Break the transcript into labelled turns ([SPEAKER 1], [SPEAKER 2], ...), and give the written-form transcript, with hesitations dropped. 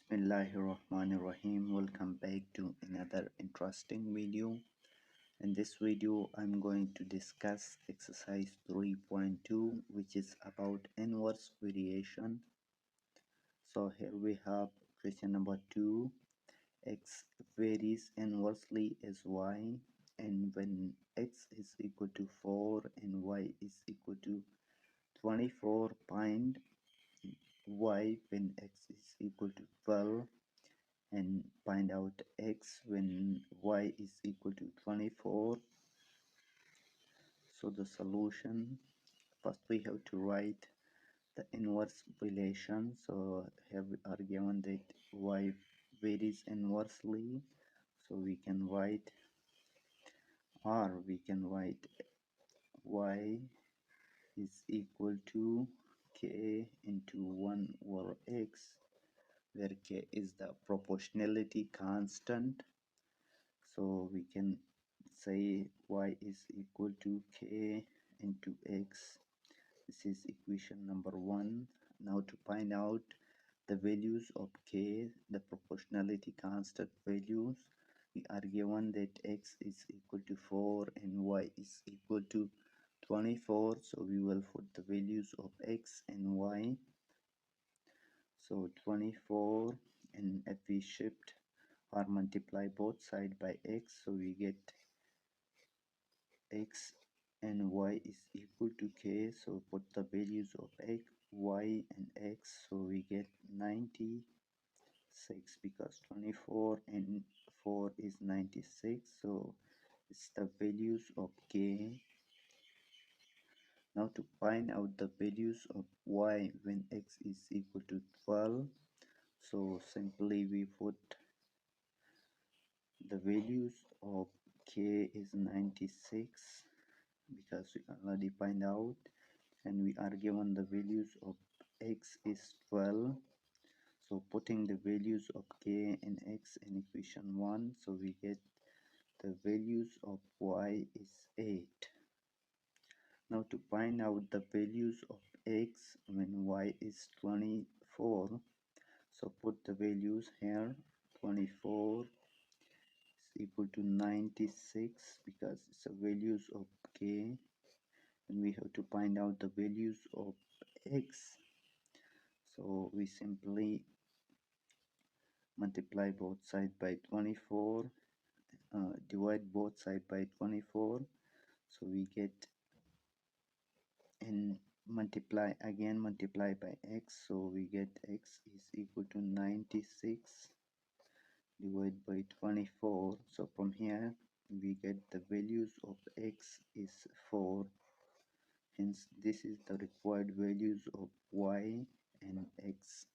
[SPEAKER 1] Bismillahirrahmanirrahim. Welcome back to another interesting video. In this video, I'm going to discuss exercise 3.2, which is about inverse variation. So here we have question number 2. X varies inversely as y, and when x is equal to 4 and y is equal to 24, find y when x is equal to 12 and find out x when y is equal to 24. So the solution, first we have to write the inverse relation. So here we are given that y varies inversely, so we can write y is equal to k into 1 over x, where k is the proportionality constant. So we can say y is equal to k into x. This is equation number 1. Now to find out the values of k, the proportionality constant values, we are given that x is equal to 4 and y is equal to 24. So we will put the values of x and y. So 24, and if we shift or multiply both sides by x, so we get x and y is equal to k. So put the values of x, y and x, so we get 96, because 24 and 4 is 96. So it's the values of k. Now to find out the values of y when x is equal to 12, so simply we put the values of k is 96, because we already find out, and we are given the values of x is 12. So putting the values of k and x in equation 1, so we get the values of y is 8. Now to find out the values of x when y is 24, so put the values here. 24 is equal to 96, because it's the values of k, and we have to find out the values of x. So we simply multiply both sides by 24, divide both sides by 24, so we get, and multiply by x, so we get x is equal to 96 divided by 24. So from here we get the values of x is 4. Hence this is the required values of y and x.